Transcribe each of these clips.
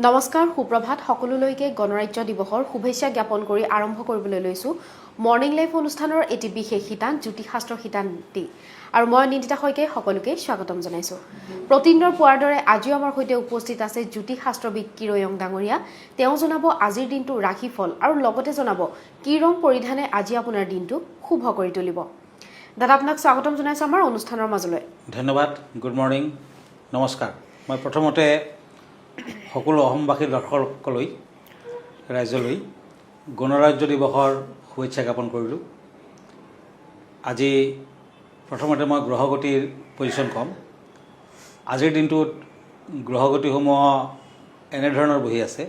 নমস্কাৰ সুপ্ৰভাত সকলোলৈকে গণৰাজ্য দিৱসৰ শুভেচ্ছা জ্ঞাপন কৰি আৰম্ভ কৰিবলৈ লৈছোঁ মৰ্নিং লাইভ অনুষ্ঠানৰ এটি বিশেষ শিতান জ্যোতিষশাস্ত্ৰ শিতানটি আৰু মই নিন্দিতা শইকীয়াই সকলোকে স্বাগতম জনাইছোঁ প্ৰতিদিনৰ পুৱাৰ দৰে আজিও আমাৰ সৈতে উপস্থিত আছে জ্যোতিষশাস্ত্ৰবিদ কিৰয়ং ডাঙৰীয়া তেওঁ জনাব আজিৰ দিনটো ৰাশিফল আৰু লগতে জনাব কি ৰং পৰিধানে আজি আপোনাৰ দিনটো শুভ কৰি তুলিব দাদা আপোনাক স্বাগতম জনাইছোঁ আমাৰ অনুষ্ঠানৰ মাজলৈ ধন্যবাদ গুড মৰ্নিং নমস্কাৰ মই প্ৰথমতে সকলো অসমবাসীৰ দৰ্শকলৈ ৰাইজলৈ গণৰাজ্য দিৱসৰ শুভেচ্ছা জ্ঞাপন কৰিলোঁ আজি প্ৰথমতে মই গ্ৰহগতিৰ পজিশ্যন ক'ম আজিৰ দিনটোত গ্ৰহগতিসমূহ এনেধৰণৰ বহি আছে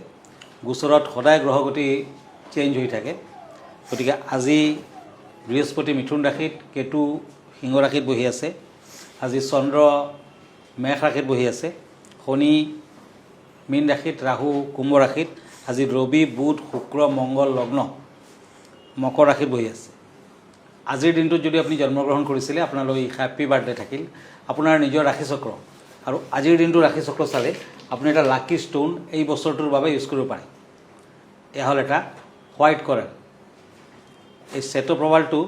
গোচৰত সদায় গ্ৰহগতি চেঞ্জ হৈ থাকে গতিকে আজি বৃহস্পতি মিথুন ৰাশিত কেতু সিংহ ৰাশিত বহি আছে আজি চন্দ্ৰ মেষ ৰাশিত বহি আছে শনি মীন ৰাশিত ৰাহু কুম্ভ ৰাশিত আজি ৰবি বুধ শুক্ৰ মংগল লগ্ন মকৰ ৰাশিত বহি আছে আজিৰ দিনটোত যদি আপুনি জন্মগ্ৰহণ কৰিছিলে আপোনালৈ হেপী বাৰ্থডে থাকিল আপোনাৰ নিজৰ ৰাশিচক্ৰ আৰু আজিৰ দিনটো ৰাশিচক্ৰ চালে আপুনি এটা লাকি ষ্টোন এই বছৰটোৰ বাবে ইউজ কৰিব পাৰে এয়া হ'ল এটা হোৱাইট কৰেল এই চেটো প্ৰবালটো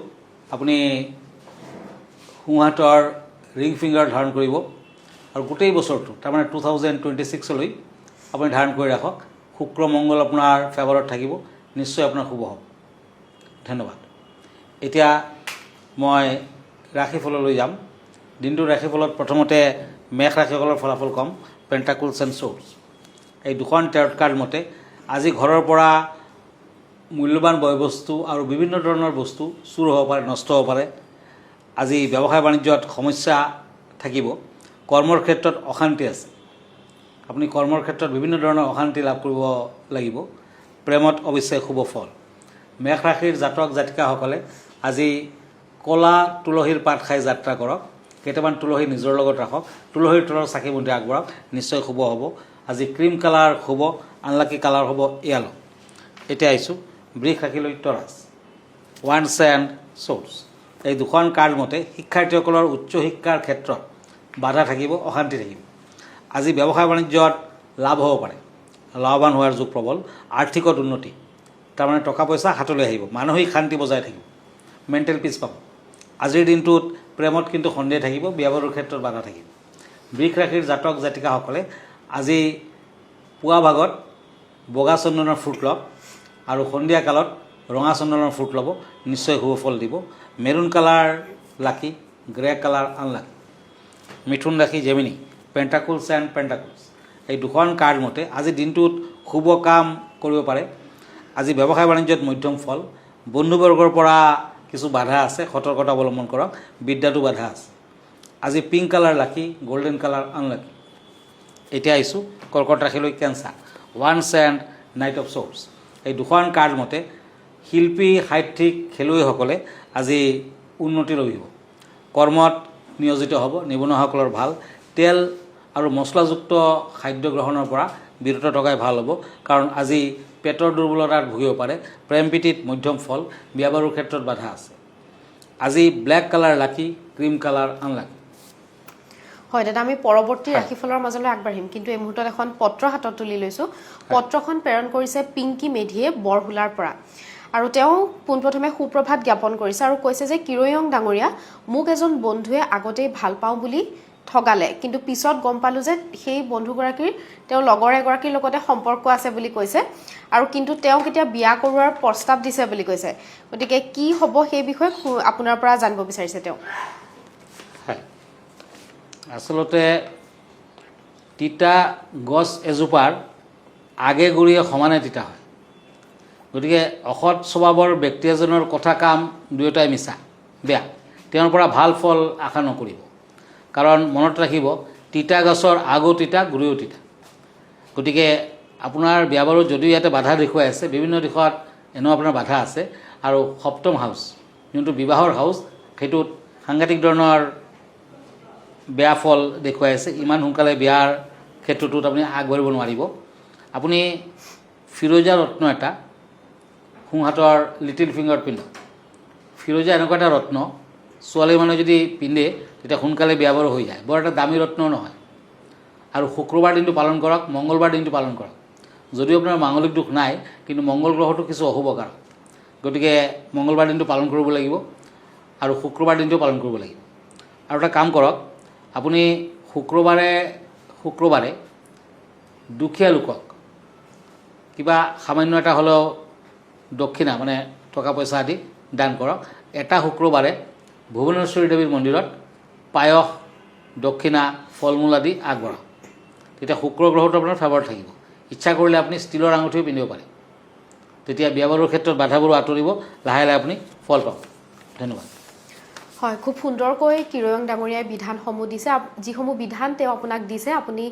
আপুনি সোঁহাতৰ ৰিং ফিংগাৰ ধাৰণ কৰিব আৰু গোটেই বছৰটো তাৰমানে 2026লৈ আপুনি ধাৰণ কৰি ৰাখক শুক্ৰ মংগল আপোনাৰ ফেভাৰত থাকিব নিশ্চয় আপোনাৰ শুভ হ'ব ধন্যবাদ এতিয়া মই ৰাশিফললৈ যাম দিনটোৰ ৰাশিফলত প্ৰথমতে মেষ ৰাশিসকলৰ ফলাফল ক'ম পেণ্টাকুলছ এণ্ড শ্ব'ৰ্ছ এই দুখন টেৰট কাৰ্ড মতে আজি ঘৰৰ পৰা মূল্যৱান বয় বস্তু আৰু বিভিন্ন ধৰণৰ বস্তু চুৰ হ'ব পাৰে নষ্ট হ'ব পাৰে আজি ব্যৱসায় বাণিজ্যত সমস্যা থাকিব কৰ্মৰ ক্ষেত্ৰত অশান্তি আছে আপুনি কৰ্মৰ ক্ষেত্ৰত বিভিন্ন ধৰণৰ অশান্তি লাভ কৰিব লাগিব প্ৰেমত অৱশ্যে শুভ ফল মেষ ৰাশিৰ জাতক জাতিকাসকলে আজি ক'লা তুলসীৰ পাত খাই যাত্ৰা কৰক কেইটামান তুলসী নিজৰ লগত ৰাখক তুলসীৰ তলৰ চাকি বন্তি আগবঢ়াওক নিশ্চয় শুভ হ'ব আজি ক্ৰীম কালাৰ শুভ আনলাকি কালাৰ হ'ব য়েলো এতিয়া আহিছোঁ বৃষ ৰাশিলৈ তৰাছ ওৱান্স এণ্ড শ্ব'ৰ্ছ এই দুখন কাৰ্ড মতে শিক্ষাৰ্থীসকলৰ উচ্চ শিক্ষাৰ ক্ষেত্ৰত বাধা থাকিব অশান্তি থাকিব আজি ব্যৱসায় বাণিজ্যত লাভ হ'ব পাৰে লাভৱান হোৱাৰ যোগ প্ৰবল আৰ্থিকত উন্নতি তাৰমানে টকা পইচা হাতলৈ আহিব মানসিক শান্তি বজাই থাকিব মেণ্টেল পিছ পাব আজিৰ দিনটোত প্ৰেমত কিন্তু সন্দেহ থাকিব বিয়া বাৰুৰ ক্ষেত্ৰত বাধা থাকিব বৃষ ৰাশিৰ জাতক জাতিকাসকলে আজি পুৱা ভাগত বগা চন্দনৰ ফুট লওক আৰু সন্ধিয়া কালত ৰঙা চন্দনৰ ফুট ল'ব নিশ্চয় শুভ ফল দিব মেৰুণ কালাৰ লাকি গ্ৰে কালাৰ আনলাকি মিথুন ৰাশি জেমিনি পেণ্টাকুলছ এণ্ড পেণ্টাকুলছ এই দুখন কাৰ্ড মতে আজি দিনটোত শুভ কাম কৰিব পাৰে আজি ব্যৱসায় বাণিজ্যত মধ্যম ফল বন্ধুবৰ্গৰ পৰা কিছু বাধা আছে সতৰ্কতা অৱলম্বন কৰক বিদ্যাতো বাধা আছে আজি পিংক কালাৰ লাকি গল্ডেন কালাৰ আনলাকি এতিয়া আহিছোঁ কৰ্কট ৰাশিলৈ cancer once and night of শ্ব'ৰ্ছ এই দুখন কাৰ্ড মতে শিল্পী সাহিত্যিক খেলুৱৈসকলে আজি উন্নতিৰ অভিব কৰ্মত নিয়োজিত হ'ব নিবনুৱাসকলৰ ভাল তেল আৰু মছলাযুক্ত খাদ্য গ্ৰহণৰ পৰা বিৰত থকাই ভাল হ'ব কাৰণ আজি পেটৰ দুৰ্বলতাত ভুগিব পাৰে প্ৰেম প্ৰীতিত মধ্যম ফল বিয়া বাৰুৰ ক্ষেত্ৰত বাধা আছে আজি ব্লেক কালাৰ লাকি ক্ৰীম কালাৰ আনলাকি হয় দাদা আমি পৰৱৰ্তী ৰাশিফলৰ মাজলৈ আগবাঢ়িম কিন্তু এই মুহূৰ্তত এখন পত্ৰ হাতত তুলি লৈছোঁ পত্ৰখন প্ৰেৰণ কৰিছে পিংকি মেধিয়ে বৰহুলাৰ পৰা আৰু তেওঁ পোনপ্ৰথমে সুপ্ৰভাত জ্ঞাপন কৰিছে আৰু কৈছে যে কিৰয়ং ডাঙৰীয়া মোক এজন বন্ধুৱে আগতেই ভাল পাওঁ বুলি ঠগালে কিন্তু পিছত গম পালোঁ যে সেই বন্ধুগৰাকীৰ তেওঁৰ লগৰ এগৰাকীৰ লগতে সম্পৰ্ক আছে বুলি কৈছে আৰু কিন্তু তেওঁক এতিয়া বিয়া কৰোৱাৰ প্ৰস্তাৱ দিছে বুলি কৈছে গতিকে কি হ'ব সেই বিষয়ে আপোনাৰ পৰা জানিব বিচাৰিছে তেওঁ আচলতে তিতা গছ এজোপাৰ আগে গুৰিয়ে সমানে তিতা হয় গতিকে অসৎ স্বভাৱৰ ব্যক্তি এজনৰ কথা কাম দুয়োটাই মিছা বেয়া তেওঁৰ পৰা ভাল ফল আশা নকৰিব কাৰণ মনত ৰাখিব তিতা গছৰ আগো তিতা গুৰিও তিতা গতিকে আপোনাৰ বিয়া বাৰু যদিও ইয়াতে বাধা দেখুৱাই আছে বিভিন্ন দিশত এনেও আপোনাৰ বাধা আছে আৰু সপ্তম হাউচ যোনটো বিবাহৰ হাউচ সেইটোত সাংঘাতিক ধৰণৰ বেয়া ফল দেখুৱাই আছে ইমান সোনকালে বিয়াৰ ক্ষেত্ৰটোত আপুনি আগবাঢ়িব নোৱাৰিব আপুনি ফিৰোজা ৰত্ন এটা সোঁহাতৰ লিটিল ফিংগাৰত পিন্ধক ফিৰোজা এনেকুৱা এটা ৰত্ন ছোৱালী মানুহে যদি পিন্ধে তেতিয়া সোনকালে বিয়া বাৰু হৈ যায় বৰ এটা দামী ৰত্ন নহয় আৰু শুক্ৰবাৰ দিনটো পালন কৰক মঙ্গলবাৰ দিনটো পালন কৰক যদিও আপোনাৰ মাংগলিক দোষ নাই কিন্তু মংগল গ্ৰহটো কিছু অশুভ কাৰক গতিকে মংগলবাৰ দিনটো পালন কৰিব লাগিব আৰু শুক্ৰবাৰ দিনটো পালন কৰিব লাগিব আৰু এটা কাম কৰক আপুনি শুক্ৰবাৰে দুখীয়া লোকক কিবা সামান্য এটা হ'লেও দক্ষিণা মানে টকা পইচা আদি দান কৰক এটা শুক্ৰবাৰে ভুৱনেশ্বৰী দেৱীৰ মন্দিৰত পায়স দক্ষিণা ফল মূল আদি আগবঢ়াওক তেতিয়া শুক্ৰ গ্ৰহটো আপোনাৰ ফেভাৰত থাকিব ইচ্ছা কৰিলে আপুনি ষ্টীলৰ আঙুঠিও পিন্ধিব পাৰে তেতিয়া বিয়া বাৰুৰ ক্ষেত্ৰত বাধাবোৰো আঁতৰিব লাহে লাহে আপুনি ফল পাব ধন্যবাদ হয় খুব সুন্দৰকৈ কিৰয়ং ডাঙৰীয়াই বিধানসমূহ দিছে যিসমূহ বিধান তেওঁ আপোনাক দিছে আপুনি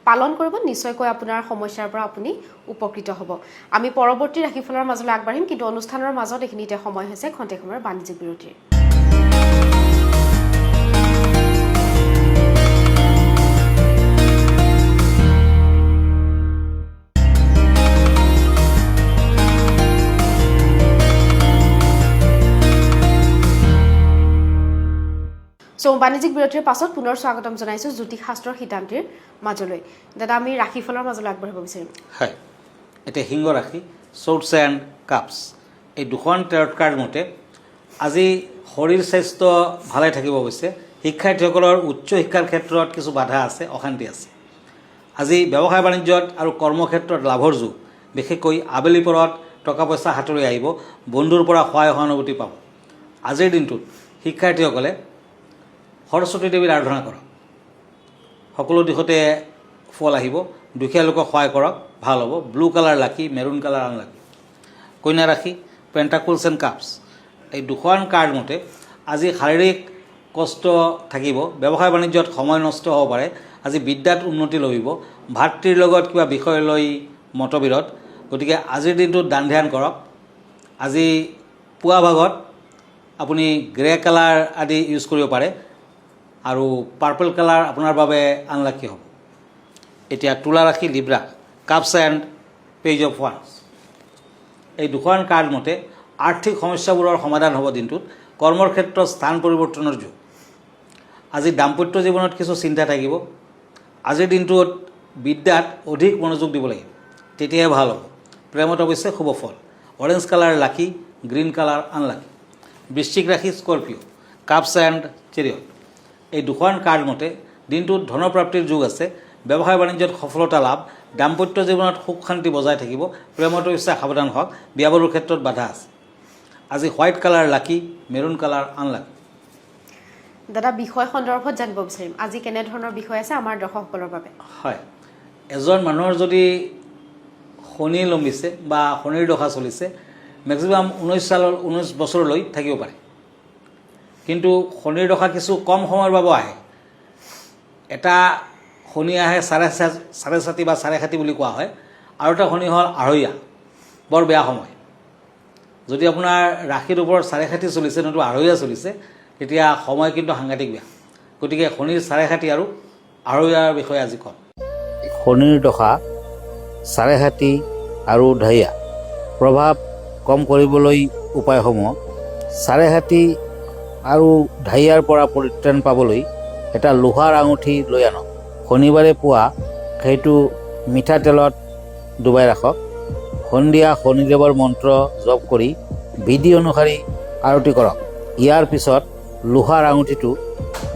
পালন কৰিব নিশ্চয়কৈ আপোনাৰ সমস্যাৰ পৰা আপুনি উপকৃত হ'ব আমি পৰৱৰ্তী ৰাশিফলৰ মাজলৈ আগবাঢ়িম কিন্তু অনুষ্ঠানৰ মাজত এইখিনিতে সময় হৈছে খন্তেক সময়ৰ বাণিজ্যিক বিৰতিৰ বাণিজ্যিক বিৰতিৰ পাছত পুনৰ স্বাগতম জনাইছোঁ জ্যোতিষশাস্ত্ৰৰ সিদ্ধান্তিৰ মাজলৈ দাদা আমি ৰাশিফলৰ মাজলৈ আগবাঢ়িব বিচাৰিম হয় এতিয়া সিংহ ৰাশি চৰ্টছ এণ্ড কাপছ এই দুখন টেৰট কাৰ্ড মতে আজি শৰীৰ স্বাস্থ্য ভালে থাকিব অৱশ্যে শিক্ষাৰ্থীসকলৰ উচ্চ শিক্ষাৰ ক্ষেত্ৰত কিছু বাধা আছে অশান্তি আছে আজি ব্যৱসায় বাণিজ্যত আৰু কৰ্মক্ষেত্ৰত লাভৰ যুগ বিশেষকৈ আবেলি পৰত টকা পইচা হাতলৈ আহিব বন্ধুৰ পৰা সহায় সহানুভূতি পাব আজিৰ দিনটোত শিক্ষাৰ্থীসকলে সৰস্বতী দেৱীৰ আৰাধনা কৰক সকলো দিশতে ফল আহিব দুখীয়া লোকক সহায় কৰক ভাল হ'ব ব্লু কালাৰ লাকি মেৰুন কালাৰ আনলাকি কন্যা ৰাশি পেণ্টাকলছ এণ্ড কাপছ এই দুখন কাৰ্ড মতে আজি শাৰীৰিক কষ্ট থাকিব ব্যৱসায় বাণিজ্যত সময় নষ্ট হ'ব পাৰে আজি বিদ্যাত উন্নতি লভিব ভাতৃৰ লগত কিবা বিষয় লৈ মতবিৰোধ গতিকে আজিৰ দিনটোত দান ধ্যান কৰক আজি পুৱা ভাগত আপুনি গ্ৰে কালাৰ আদি ইউজ কৰিব পাৰে আৰু পাৰ্পল কালাৰ আপোনাৰ বাবে আনলাকি হ'ব এতিয়া তুলা ৰাশি Libra cups and page of once এই দুখন কাৰ্ড মতে আৰ্থিক সমস্যাবোৰৰ সমাধান হ'ব দিনটোত কৰ্মৰ ক্ষেত্ৰত স্থান পৰিৱৰ্তনৰ যুগ আজি দাম্পত্য জীৱনত কিছু চিন্তা থাকিব আজিৰ দিনটোত বিদ্যাত অধিক মনোযোগ দিব লাগিব তেতিয়াহে ভাল হ'ব প্ৰেমত অৱশ্যে শুভ ফল অৰেঞ্জ কালাৰ লাকি গ্ৰীণ কালাৰ আনলাকি বৃশ্চিক ৰাশি স্কৰ্পিঅ' কাপছ এণ্ড চেৰিয়ট এই দুখন কাৰ্ড মতে দিনটোত ধনপ্ৰাপ্তিৰ যুগ আছে ব্যৱসায় বাণিজ্যত সফলতা লাভ দাম্পত্য জীৱনত সুখ শান্তি বজাই থাকিব প্ৰেমত ইচ্ছা সাৱধান হওক বিয়া বাৰুৰ ক্ষেত্ৰত বাধা আছে আজি হোৱাইট কালাৰ লাকি মেৰুন কালাৰ আনলাকি দাদা বিষয় সন্দৰ্ভত জানিব বিচাৰিম আজি কেনেধৰণৰ বিষয় আছে আমাৰ দৰ্শকসকলৰ বাবে হয় এজন মানুহৰ যদি শনি লম্বিছে বা শনিৰ দশা চলিছে মেক্সিমাম 19 বছৰলৈ থাকিব পাৰে কিন্তু শনিৰ দশা কিছু কম সময়ৰ বাবে আহে এটা শনি আহে 7.5 বা 7.5 বুলি কোৱা হয় আৰু এটা শনি হ'ল আঢ়ৈয়া বৰ বেয়া সময় যদি আপোনাৰ ৰাশিৰ ওপৰত 7.5 চলিছে নতুবা আঢ়ৈয়া চলিছে তেতিয়া সময় কিন্তু সাংঘাতিক বেয়া গতিকে শনিৰ 7.5 আৰু আঢ়ৈয়াৰ বিষয়ে আজি কম শনিৰ দশা 7.5 আৰু ঢাইয়া প্ৰভাৱ কম কৰিবলৈ উপায়সমূহ 7.5 আৰু ঢাইয়াৰ পৰা পৰিত্ৰাণ পাবলৈ এটা লোহাৰ আঙুঠি লৈ আনক শনিবাৰে পুৱা সেইটো মিঠাতেলত ডুবাই ৰাখক সন্ধিয়া শনিদেৱৰ মন্ত্ৰ জপ কৰি বিধি অনুসৰি আৰতি কৰক ইয়াৰ পিছত লোহাৰ আঙুঠিটো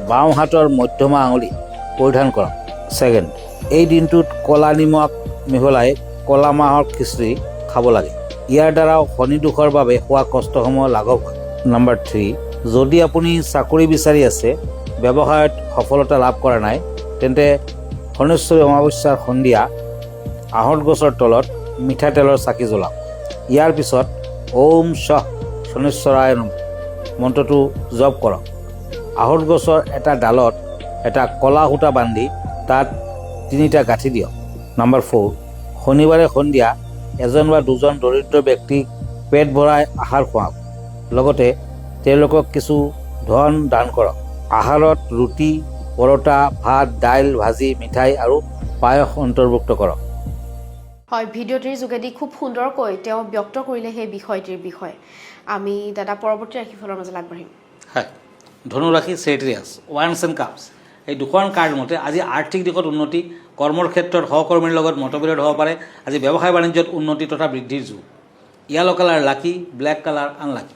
বাওঁ হাতৰ মধ্যমা আঙুলি পৰিধান কৰক ছেকেণ্ড এই দিনটোত ক'লা নিমখ মিহলাই ক'লা মাহৰ খিচিৰি খাব লাগে ইয়াৰ দ্বাৰাও শনি দোষৰ বাবে হোৱা কষ্টসমূহ লাঘৱ হয় নম্বৰ 3 যদি আপুনি চাকৰি বিচাৰি আছে ব্যৱসায়ত সফলতা লাভ কৰা নাই তেন্তে শনিশ্বৰী অমাৱস্যাৰ সন্ধিয়া আহঁত গছৰ তলত মিঠাতেলৰ চাকি জ্বলাওক ইয়াৰ পিছত ওম শঃ শনিশ্বৰায় নমঃ মন্ত্ৰটো জপ কৰক আহঁত গছৰ এটা ডালত এটা কলা সূতা বান্ধি তাত 3টা গাঁঠি দিয়ক নম্বৰ 4 শনিবাৰে সন্ধিয়া এজন বা দুজন দৰিদ্ৰ ব্যক্তিক পেট ভৰাই আহাৰ খুৱাওক লগতে তেওঁলোকক কিছু ধন দান কৰক আহাৰত ৰুটি পৰঠা ভাত দাইল ভাজি মিঠাই আৰু পায়স অন্তৰ্ভুক্ত কৰক হয় ভিডিঅ'টিৰ যোগেদি খুব সুন্দৰকৈ তেওঁ ব্যক্ত কৰিলে সেই বিষয়টিৰ বিষয়ে আমি দাদা পৰৱৰ্তী ৰাশিফলৰ মাজলৈ আগবাঢ়িম হয় ধনু ৰাশি চেৰিয়াছ ওৱান্স এণ্ড কাপছ এই দুখন কাৰ্ড মতে আজি আৰ্থিক দিশত উন্নতি, কৰ্মৰ ক্ষেত্ৰত সহকৰ্মীৰ লগত মতবিৰোধ হ'ব পাৰে, আজি ব্যৱসায় বাণিজ্যত উন্নতি তথা বৃদ্ধিৰ যুগ। য়েলো কালাৰ লাকি, ব্লেক কালাৰ আনলাকি।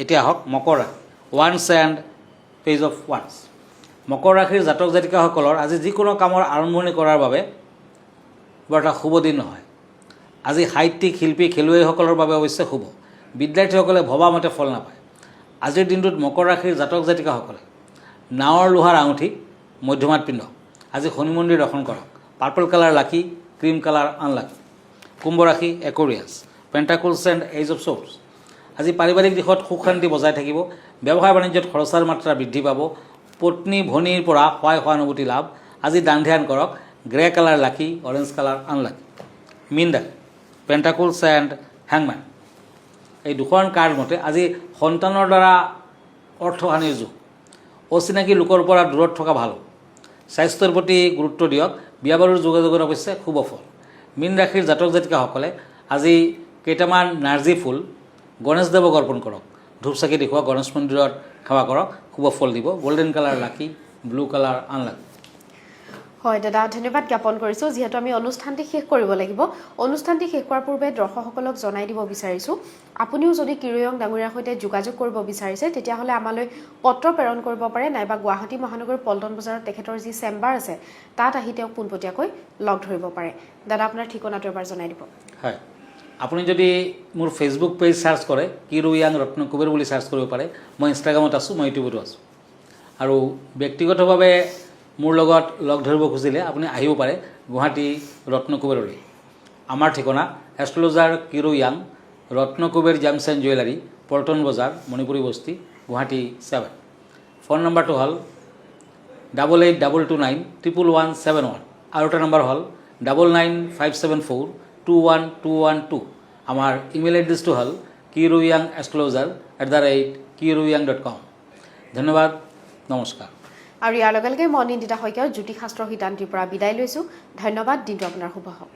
এতিয়া আহক মকৰ ৰাশি, once and page of once. মকৰ ৰাশিৰ জাতক জাতিকাসকলৰ আজি যিকোনো কামৰ আৰম্ভণি কৰাৰ বাবে বৰ এটা শুভ দিন নহয়। আজি সাহিত্যিক, শিল্পী, খেলুৱৈসকলৰ বাবে অৱশ্যে শুভ। বিদ্যাৰ্থীসকলে ভবামতে ফল নাপায়। আজিৰ দিনটোত মকৰ ৰাশিৰ জাতক জাতিকাসকলে নাৱৰ লোহাৰ আঙুঠি মধ্যমাত পিন্ধক। আজি শনি মন্দিৰ দৰ্শন কৰক। পাৰ্পল কালাৰ লাকি, ক্ৰীম কালাৰ আনলাকি। কুম্ভ ৰাশি, একুৰিয়াছ, পেণ্টাকলছ এণ্ড এইজ অফ শ্বৰ্টছ। আজি পাৰিবাৰিক দিশত সুখ শান্তি বজাই থাকিব। ব্যৱসায় বাণিজ্যত খৰচৰ মাত্ৰা বৃদ্ধি পাব। পত্নী ভনীৰ পৰা সহায় সহানুভূতি লাভ। আজি দান ধ্যান কৰক। গ্ৰে কালাৰ লাকি, অৰেঞ্জ কালাৰ আনলাকি। মীন ৰাশি, পেণ্টাকলছ এণ্ড হেংমেন। এই দুখন কাৰ্ড মতে আজি সন্তানৰ দ্বাৰা অৰ্থহানিৰ যুগ। অচিনাকি লোকৰ পৰা দূৰত থকা ভাল। স্বাস্থ্যৰ প্ৰতি গুৰুত্ব দিয়ক। বিয়া বাৰুৰ যোগাযোগৰ অৱশ্যে শুভ ফল। মীন ৰাশিৰ জাতক জাতিকাসকলে আজি কেইটামান নাৰ্জী ফুল গণেশদেৱক অৰ্পণ কৰক। ধূপ চাকি দেখুৱাওক, গণেশ মন্দিৰত সেৱা কৰক, শুভ ফল দিব। গল্ডেন কালাৰ লাকি, ব্লু কালাৰ আনলাকি। হয় দাদা, ধন্যবাদ জ্ঞাপন কৰিছোঁ। যিহেতু আমি অনুষ্ঠানটি শেষ কৰিব লাগিব, অনুষ্ঠানটি শেষ কৰাৰ পূৰ্বে দৰ্শকসকলক জনাই দিব বিচাৰিছোঁ, আপুনিও যদি কিৰয়ং ডাঙৰীয়াৰ সৈতে যোগাযোগ কৰিব বিচাৰিছে তেতিয়াহ'লে আমালৈ পত্ৰ প্ৰেৰণ কৰিব পাৰে, নাইবা গুৱাহাটী মহানগৰ পল্টন বজাৰত তেখেতৰ যি চেম্বাৰ আছে তাত আহি তেওঁক পোনপটীয়াকৈ লগ ধৰিব পাৰে। দাদা, আপোনাৰ ঠিকনাটো এবাৰ জনাই দিব। হয়, আপুনি যদি মোৰ ফেচবুক পেজ চাৰ্চ কৰে, কিৰয়াং ৰত্ন কুবেৰ বুলি চাৰ্চ কৰিব পাৰে। মই ইনষ্টাগ্ৰামত আছোঁ, মই ইউটিউবতো আছোঁ। আৰু ব্যক্তিগতভাৱে মোৰ লগত লগ ধৰিব খুজিলে আপুনি আহিব পাৰে গুৱাহাটী ৰত্ন কুবেৰলৈ। আমাৰ ঠিকনা astrologer কিৰয়াং, Ratna Kuber James and jewellery, Paltan বজাৰ, মণিপুৰী বস্তি, গুৱাহাটী 7। ফোন নম্বৰটো হ'ল 8822911171। আৰু এটা নম্বৰ হ'ল 9957421212। আমাৰ ইমেইল এড্ৰেছটো হ'ল kiroyangastrologer@kiroyang.com। ধন্যবাদ, নমস্কাৰ। আৰু ইয়াৰ লগে লগে মই নিন্দিতা শইকীয়াৰ জ্যোতিষশাস্ত্ৰ সিদ্ধান্তিৰ পৰা বিদায় লৈছোঁ। ধন্যবাদ, দিনটো আপোনাৰ শুভ হওক।